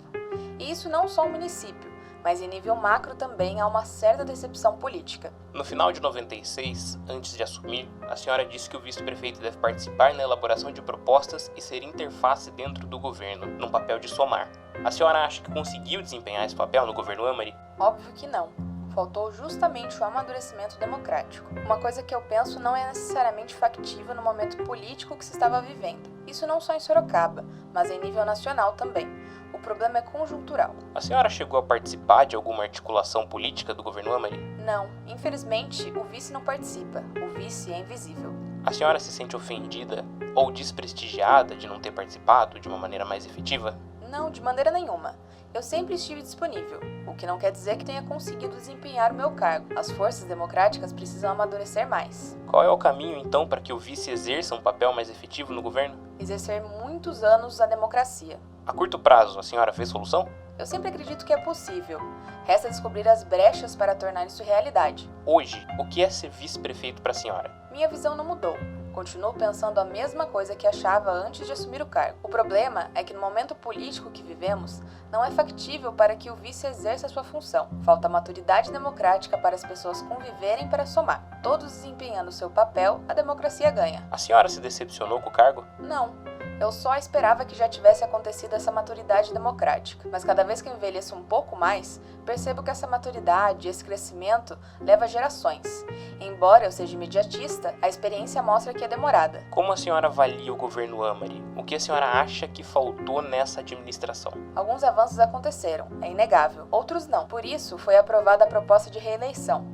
E isso não só um município, mas em nível macro também há uma certa decepção política. No final de 96, antes de assumir, a senhora disse que o vice-prefeito deve participar na elaboração de propostas e ser interface dentro do governo, num papel de somar. A senhora acha que conseguiu desempenhar esse papel no governo Amari? Óbvio que não. Faltou justamente o amadurecimento democrático. Uma coisa que eu penso não é necessariamente factível no momento político que se estava vivendo. Isso não só em Sorocaba, mas em nível nacional também. O problema é conjuntural. A senhora chegou a participar de alguma articulação política do governo Amari? Não, infelizmente o vice não participa. O vice é invisível. A senhora se sente ofendida ou desprestigiada de não ter participado de uma maneira mais efetiva? Não, de maneira nenhuma. Eu sempre estive disponível, o que não quer dizer que tenha conseguido desempenhar o meu cargo. As forças democráticas precisam amadurecer mais. Qual é o caminho, então, para que o vice exerça um papel mais efetivo no governo? Exercer muitos anos a democracia. A curto prazo, a senhora vê solução? Eu sempre acredito que é possível. Resta descobrir as brechas para tornar isso realidade. Hoje, o que é ser vice-prefeito para a senhora? Minha visão não mudou. Continuo pensando a mesma coisa que achava antes de assumir o cargo. O problema é que no momento político que vivemos, não é factível para que o vice exerça sua função. Falta maturidade democrática para as pessoas conviverem para somar. Todos desempenhando seu papel, a democracia ganha. A senhora se decepcionou com o cargo? Não. Eu só esperava que já tivesse acontecido essa maturidade democrática. Mas cada vez que eu envelheço um pouco mais, percebo que essa maturidade, esse crescimento, leva gerações. Embora eu seja imediatista, a experiência mostra que é demorada. Como a senhora avalia o governo Amari? O que a senhora acha que faltou nessa administração? Alguns avanços aconteceram, é inegável. Outros não. Por isso, foi aprovada a proposta de reeleição.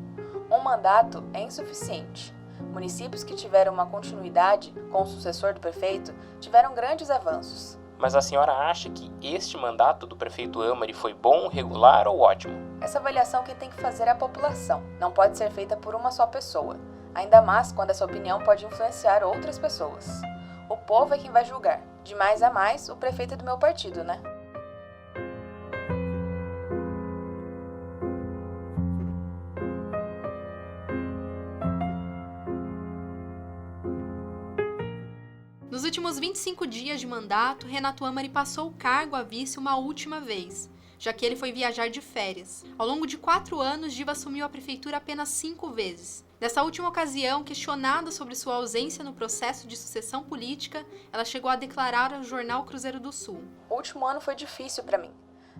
Um mandato é insuficiente. Municípios que tiveram uma continuidade com o sucessor do prefeito tiveram grandes avanços. Mas a senhora acha que este mandato do prefeito Amari foi bom, regular ou ótimo? Essa avaliação quem tem que fazer é a população. Não pode ser feita por uma só pessoa. Ainda mais quando essa opinião pode influenciar outras pessoas. O povo é quem vai julgar. De mais a mais, o prefeito é do meu partido, né? Nos últimos 25 dias de mandato, Renato Amari passou o cargo a vice uma última vez, já que ele foi viajar de férias. Ao longo de 4 anos, Diva assumiu a prefeitura apenas 5 vezes. Nessa última ocasião, questionada sobre sua ausência no processo de sucessão política, ela chegou a declarar ao jornal Cruzeiro do Sul: "O último ano foi difícil para mim.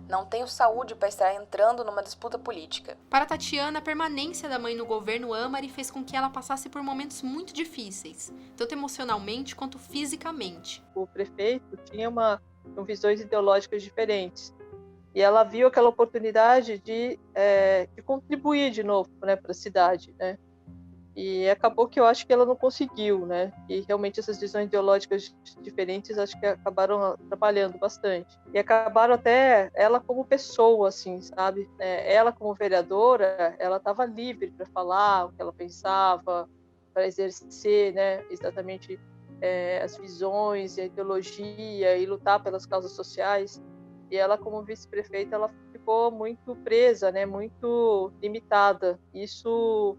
Não tenho saúde para estar entrando numa disputa política." Para Tatiana, a permanência da mãe no governo Amari fez com que ela passasse por momentos muito difíceis, tanto emocionalmente quanto fisicamente. O prefeito tinha visões ideológicas diferentes. E ela viu aquela oportunidade de contribuir de novo, né, para a cidade, né? E acabou que eu acho que ela não conseguiu, né? E realmente essas visões ideológicas diferentes acho que acabaram atrapalhando bastante. E acabaram até ela como pessoa, assim, sabe? Ela como vereadora, ela estava livre para falar o que ela pensava, para exercer, né, exatamente as visões e a ideologia e lutar pelas causas sociais. E ela, como vice-prefeita, ela ficou muito presa, né, muito limitada. Isso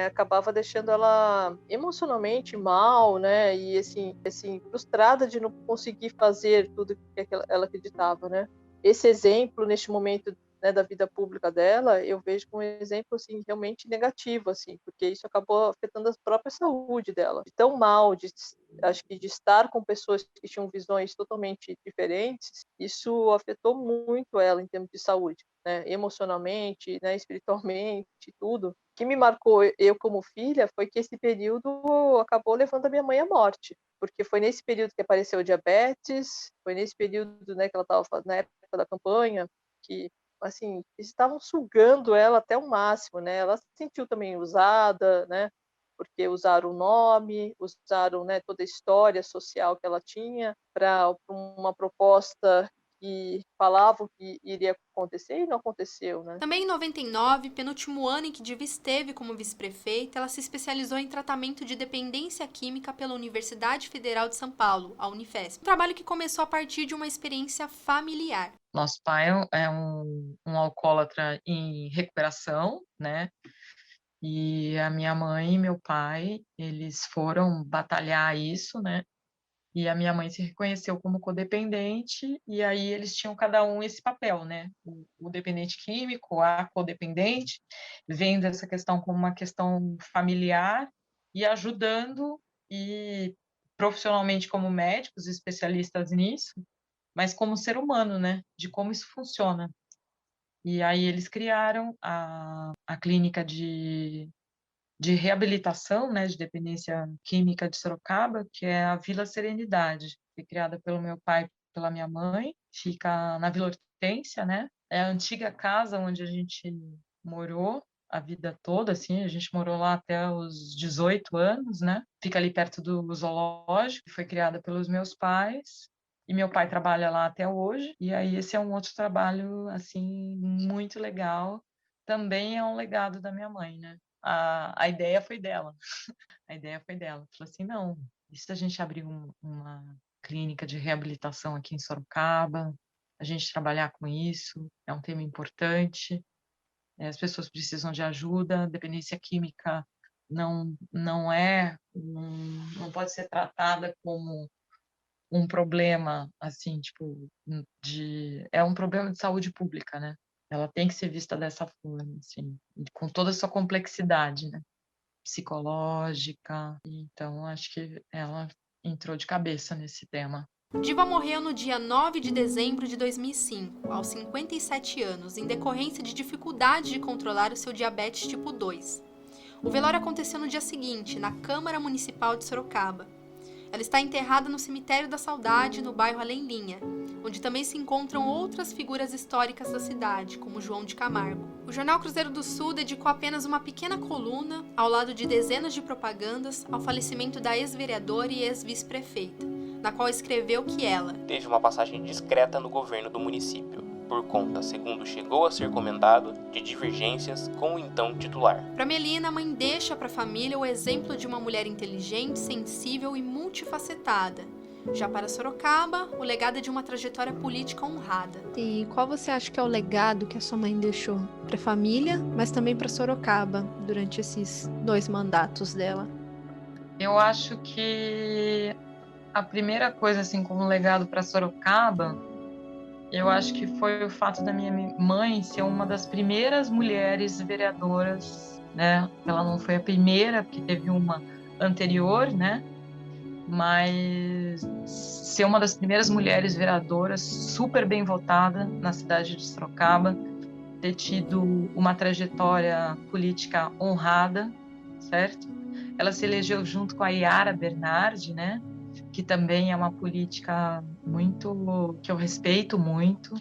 acabava deixando ela emocionalmente mal, né, e assim frustrada de não conseguir fazer tudo que ela acreditava, né. Esse exemplo neste momento, né, da vida pública dela, eu vejo como um exemplo assim realmente negativo, assim, porque isso acabou afetando a própria saúde dela, de tão mal, acho que de estar com pessoas que tinham visões totalmente diferentes, isso afetou muito ela em termos de saúde, né, emocionalmente, né, espiritualmente, tudo. O que me marcou eu como filha foi que esse período acabou levando a minha mãe à morte, porque foi nesse período que apareceu o diabetes, foi nesse período, né, que ela estava na época da campanha, que assim, estavam sugando ela até o máximo, né? Ela se sentiu também usada, né? Porque usaram o nome, usaram, né, toda a história social que ela tinha para uma proposta que falavam que iria acontecer e não aconteceu, né? Também em 99, penúltimo ano em que Diva esteve como vice-prefeita, ela se especializou em tratamento de dependência química pela Universidade Federal de São Paulo, a Unifesp. Um trabalho que começou a partir de uma experiência familiar. Nosso pai é um alcoólatra em recuperação, né? E a minha mãe e meu pai, eles foram batalhar isso, né? E a minha mãe se reconheceu como codependente, e aí eles tinham cada um esse papel, né? O dependente químico, a codependente, vendo essa questão como uma questão familiar e ajudando, e profissionalmente como médicos especialistas nisso, mas como ser humano, né? De como isso funciona. E aí eles criaram a clínica de reabilitação, né, de dependência química de Sorocaba, que é a Vila Serenidade. Foi criada pelo meu pai e pela minha mãe, fica na Vila Hortência, né? É a antiga casa onde a gente morou a vida toda, assim, a gente morou lá até os 18 anos, né? Fica ali perto do zoológico, foi criada pelos meus pais. E meu pai trabalha lá até hoje, e aí esse é um outro trabalho, assim, muito legal. Também é um legado da minha mãe, né? A ideia foi dela. A ideia foi dela. Falou assim, não, e se a gente abrir uma clínica de reabilitação aqui em Sorocaba, a gente trabalhar com isso, é um tema importante, as pessoas precisam de ajuda, dependência química não pode ser tratada como um problema, assim, tipo, é um problema de saúde pública, né? Ela tem que ser vista dessa forma, assim, com toda a sua complexidade, né? Psicológica. Então, acho que ela entrou de cabeça nesse tema. Diva morreu no dia 9 de dezembro de 2005, aos 57 anos, em decorrência de dificuldade de controlar o seu diabetes tipo 2. O velório aconteceu no dia seguinte, na Câmara Municipal de Sorocaba. Ela está enterrada no Cemitério da Saudade, no bairro Além Linha, onde também se encontram outras figuras históricas da cidade, como João de Camargo. O jornal Cruzeiro do Sul dedicou apenas uma pequena coluna, ao lado de dezenas de propagandas, ao falecimento da ex-vereadora e ex-vice-prefeita, na qual escreveu que ela teve uma passagem discreta no governo do município, por conta, segundo chegou a ser comentado, de divergências com o então titular. Para Melina, a mãe deixa para a família o exemplo de uma mulher inteligente, sensível e multifacetada. Já para Sorocaba, o legado é de uma trajetória política honrada. E qual você acha que é o legado que a sua mãe deixou para a família, mas também para Sorocaba, durante esses 2 mandatos dela? Eu acho que a primeira coisa, assim, como legado para Sorocaba, eu acho que foi o fato da minha mãe ser uma das primeiras mulheres vereadoras, né? Ela não foi a primeira, porque teve uma anterior, né? Mas ser uma das primeiras mulheres vereadoras, super bem votada na cidade de Sorocaba, ter tido uma trajetória política honrada, certo? Ela se elegeu junto com a Yara Bernardi, né? Que também é uma política muito, que eu respeito muito,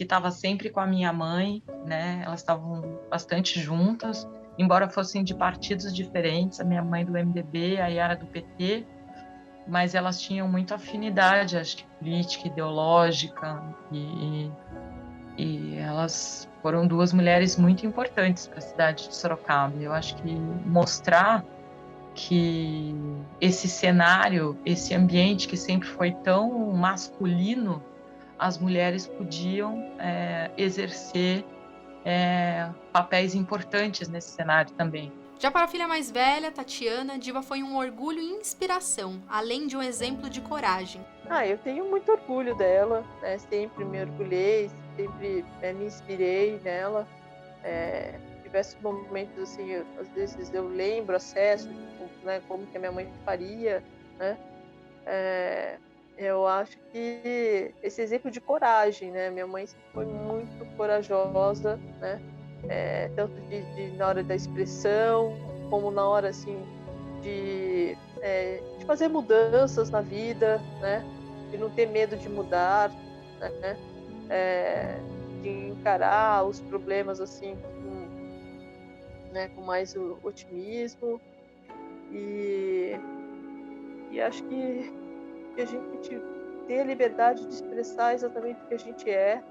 que estava sempre com a minha mãe, né? Elas estavam bastante juntas, embora fossem de partidos diferentes, a minha mãe do MDB, a Yara do PT, mas elas tinham muita afinidade, acho que política, ideológica, e elas foram duas mulheres muito importantes para a cidade de Sorocaba. Eu acho que mostrar que esse cenário, esse ambiente que sempre foi tão masculino, as mulheres podiam exercer papéis importantes nesse cenário também. Já para a filha mais velha, Tatiana, Diva foi um orgulho e inspiração, além de um exemplo de coragem. Eu tenho muito orgulho dela, né? Sempre me orgulhei, sempre me inspirei nela. Diversos momentos, assim, às vezes eu lembro, acesso, né, como que a minha mãe faria, né? Eu acho que esse exemplo de coragem, né? Minha mãe sempre foi muito corajosa, né? Tanto na hora da expressão, como na hora, assim, de fazer mudanças na vida, né? De não ter medo de mudar, né? De encarar os problemas, assim, com mais otimismo. E acho que a gente ter a liberdade de expressar exatamente o que a gente é,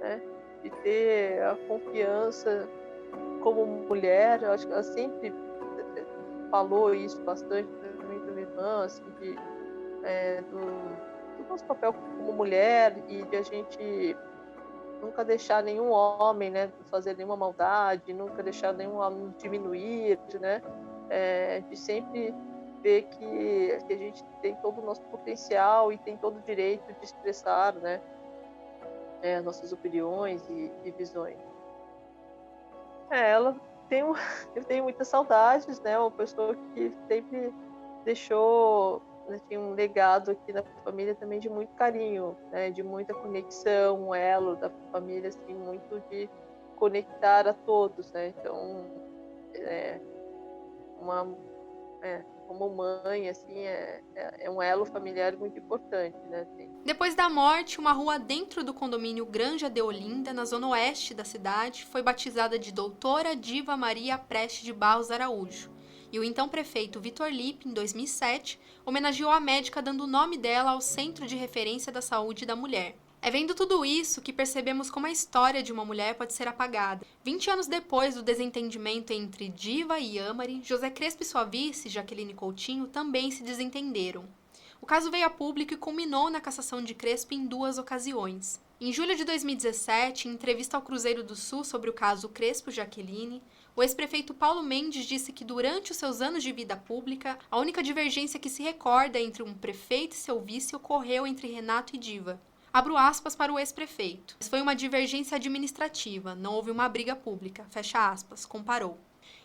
né? De ter a confiança como mulher. Eu acho que ela sempre falou isso bastante também para minha irmã, assim, do nosso papel como mulher e de a gente nunca deixar nenhum homem, né, fazer nenhuma maldade, nunca deixar nenhum homem diminuir, né, de sempre ver que a gente tem todo o nosso potencial e tem todo o direito de expressar, né, nossas opiniões e visões. Eu tenho muitas saudades, né? Uma pessoa que sempre deixou, né, tinha um legado aqui na família também de muito carinho, né? De muita conexão, um elo da família, assim, muito de conectar a todos, né? Então, como mãe, assim, é um elo familiar muito importante, né? Assim. Depois da morte, uma rua dentro do condomínio Granja de Olinda, na zona oeste da cidade, foi batizada de Doutora Diva Maria Preste de Barros Araújo. E o então prefeito Vitor Lippe, em 2007, homenageou a médica dando o nome dela ao Centro de Referência da Saúde da Mulher. É vendo tudo isso que percebemos como a história de uma mulher pode ser apagada. 20 anos depois do desentendimento entre Diva e Yamari, José Crespo e sua vice, Jaqueline Coutinho, também se desentenderam. O caso veio a público e culminou na cassação de Crespo em 2 ocasiões. Em julho de 2017, em entrevista ao Cruzeiro do Sul sobre o caso Crespo-Jaqueline, o ex-prefeito Paulo Mendes disse que durante os seus anos de vida pública, a única divergência que se recorda entre um prefeito e seu vice ocorreu entre Renato e Diva. Abro aspas para o ex-prefeito. Foi uma divergência administrativa, não houve uma briga pública, fecha aspas, comparou.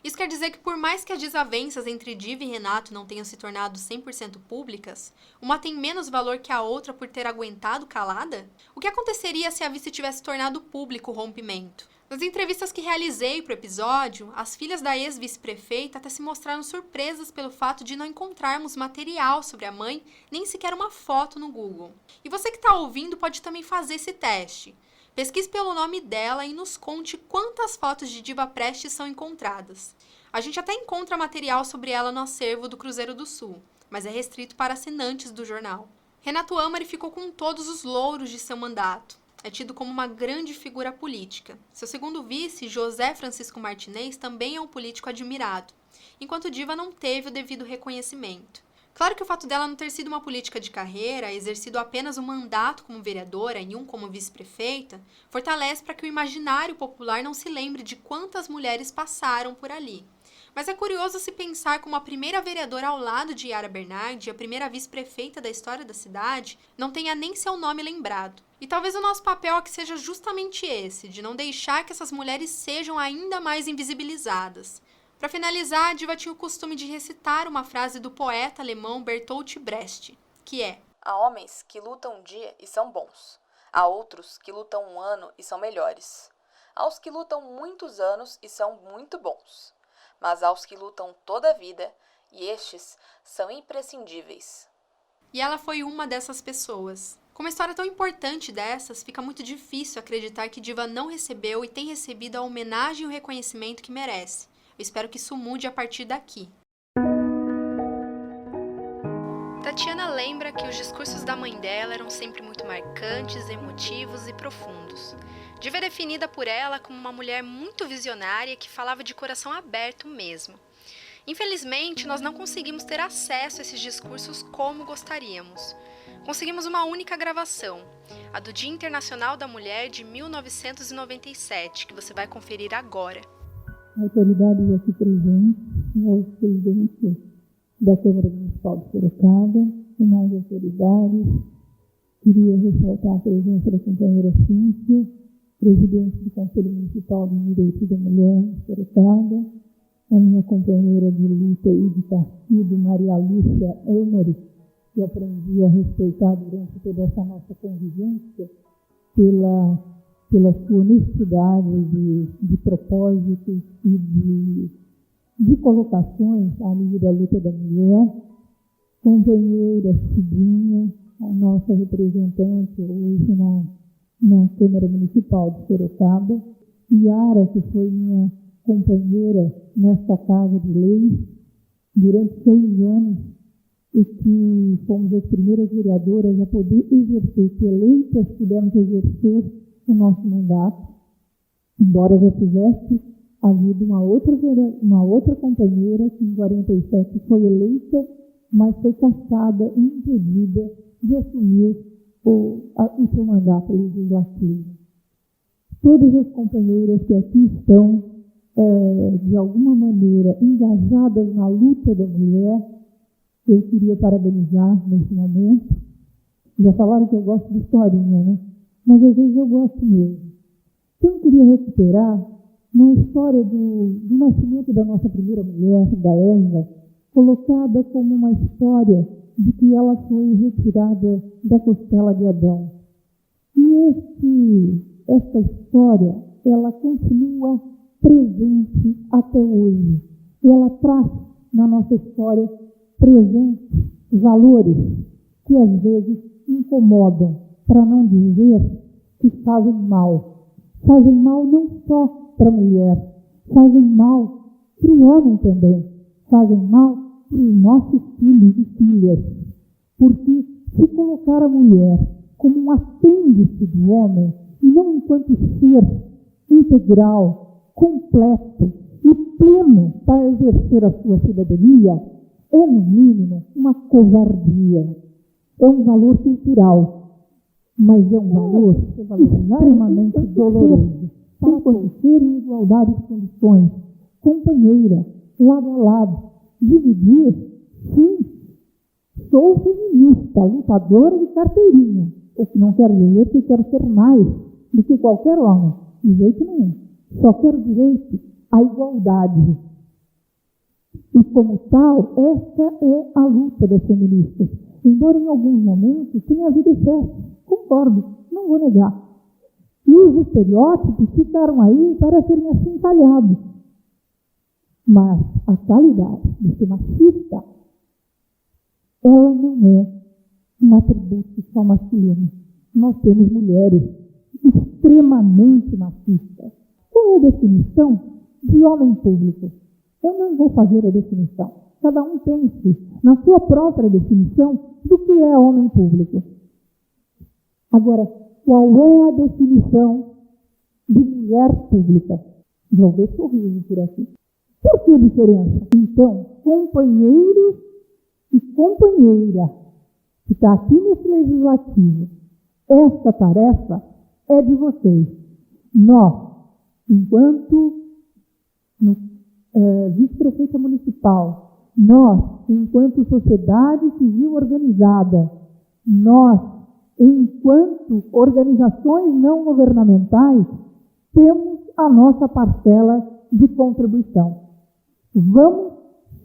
Isso quer dizer que por mais que as desavenças entre Diva e Renato não tenham se tornado 100% públicas, uma tem menos valor que a outra por ter aguentado calada? O que aconteceria se a vice tivesse tornado público o rompimento? Nas entrevistas que realizei para o episódio, as filhas da ex-vice-prefeita até se mostraram surpresas pelo fato de não encontrarmos material sobre a mãe, nem sequer uma foto no Google. E você que está ouvindo pode também fazer esse teste. Pesquise pelo nome dela e nos conte quantas fotos de Diva Preste são encontradas. A gente até encontra material sobre ela no acervo do Cruzeiro do Sul, mas é restrito para assinantes do jornal. Renato Yamari ficou com todos os louros de seu mandato. É tido como uma grande figura política. Seu segundo vice, José Francisco Martinez, também é um político admirado, enquanto Diva não teve o devido reconhecimento. Claro que o fato dela não ter sido uma política de carreira, exercido apenas um mandato como vereadora e um como vice-prefeita, fortalece para que o imaginário popular não se lembre de quantas mulheres passaram por ali. Mas é curioso se pensar como a primeira vereadora ao lado de Yara Bernardi e a primeira vice-prefeita da história da cidade não tenha nem seu nome lembrado. E talvez o nosso papel aqui seja justamente esse, de não deixar que essas mulheres sejam ainda mais invisibilizadas. Para finalizar, a Diva tinha o costume de recitar uma frase do poeta alemão Bertolt Brecht, que é: há homens que lutam um dia e são bons. Há outros que lutam um ano e são melhores. Há os que lutam muitos anos e são muito bons. Mas há os que lutam toda a vida e estes são imprescindíveis. E ela foi uma dessas pessoas. Com uma história tão importante dessas, fica muito difícil acreditar que Diva não recebeu e tem recebido a homenagem e o reconhecimento que merece. Eu espero que isso mude a partir daqui. Tatiana lembra que os discursos da mãe dela eram sempre muito marcantes, emotivos e profundos. Diva é definida por ela como uma mulher muito visionária que falava de coração aberto mesmo. Infelizmente, nós não conseguimos ter acesso a esses discursos como gostaríamos. Conseguimos uma única gravação, a do Dia Internacional da Mulher de 1997, que você vai conferir agora. Autoridades aqui presentes, o presidente da Câmara Municipal de Sorocaba, demais autoridades, queria ressaltar a presença da companheira Cíntia, presidente do Conselho Municipal do Direito da Mulher de Sorocaba, a minha companheira de luta e de partido, Maria Lúcia Amari, que aprendi a respeitar durante toda essa nossa convivência, pela sua honestidade de propósitos e de colocações a nível da luta da mulher, companheira Cidinha, a nossa representante hoje na Câmara Municipal de Sorocaba, Yara, que foi minha companheira nesta Casa de Leis durante 6 anos, e que fomos as primeiras vereadoras a poder exercer, que eleitas pudemos exercer o nosso mandato, embora já tivesse havido uma outra companheira que em 47 foi eleita, mas foi cassada e impedida de assumir o seu mandato legislativo. Todas as companheiras que aqui estão, de alguma maneira, engajadas na luta da mulher, eu queria parabenizar nesse momento. Já falaram que eu gosto de historinha, né? Mas às vezes eu gosto mesmo. Então eu queria recuperar na história do nascimento da nossa primeira mulher, da Eva, colocada como uma história de que ela foi retirada da costela de Adão. E essa história, ela continua presente até hoje. E ela traz na nossa história presentes valores que às vezes incomodam, para não dizer que fazem mal. Fazem mal não só para a mulher, fazem mal para o homem também, fazem mal para os nossos filhos e filhas. Porque se colocar a mulher como um apêndice do homem, e não enquanto ser integral, completo e pleno para exercer a sua cidadania, é, no mínimo, uma covardia. É um valor cultural, mas é um valor extremamente doloroso. Para conhecer em igualdade de condições, companheira, lado a lado, dividir, sim, sou feminista, lutadora de carteirinha, o que não quer dizer que quero ser mais do que qualquer homem, de jeito nenhum. Só quero direito à igualdade. E como tal, essa é a luta das feministas. Embora em alguns momentos tenha havido excesso, concordo, não vou negar. E os estereótipos ficaram aí para serem assim falhados. Mas a qualidade de ser machista, ela não é um atributo só masculino. Nós temos mulheres extremamente machistas. Qual é a definição de homem público? Eu não vou fazer a definição. Cada um pense na sua própria definição do que é homem público. Agora, qual é a definição de mulher pública? Vou ver sorriso por aqui. Por que diferença? Então, companheiros e companheira que está aqui nesse legislativo, esta tarefa é de vocês. Nós, enquanto vice-prefeita municipal, nós, enquanto sociedade civil organizada, nós, enquanto organizações não governamentais, temos a nossa parcela de contribuição. Vamos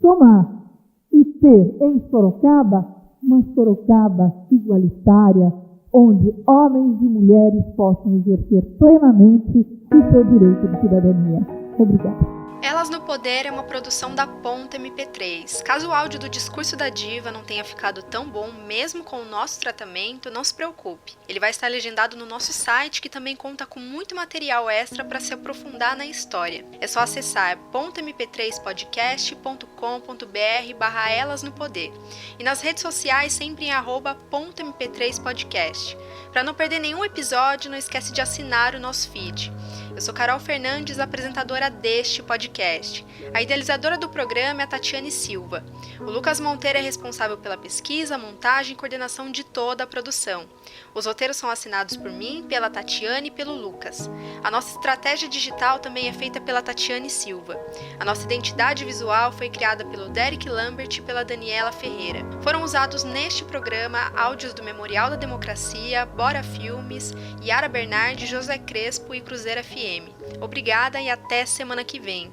somar e ter em Sorocaba uma Sorocaba igualitária, onde homens e mulheres possam exercer plenamente o seu direito de cidadania. Obrigada. Elas no Poder é uma produção da Ponta MP3. Caso o áudio do discurso da diva não tenha ficado tão bom, mesmo com o nosso tratamento, não se preocupe. Ele vai estar legendado no nosso site, que também conta com muito material extra para se aprofundar na história. É só acessar pontamp3podcast.com.br/Elas no Poder. E nas redes sociais sempre em @pontamp3podcast. Para não perder nenhum episódio, não esquece de assinar o nosso feed. Eu sou Carol Fernandes, apresentadora deste podcast. A idealizadora do programa é a Tatiane Silva. O Lucas Monteiro é responsável pela pesquisa, montagem e coordenação de toda a produção. Os roteiros são assinados por mim, pela Tatiane e pelo Lucas. A nossa estratégia digital também é feita pela Tatiane Silva. A nossa identidade visual foi criada pelo Derek Lambert e pela Daniela Ferreira. Foram usados neste programa áudios do Memorial da Democracia, Bora Filmes, Yara Bernardi, José Crespo e Cruzeiro FM. Obrigada e até semana que vem.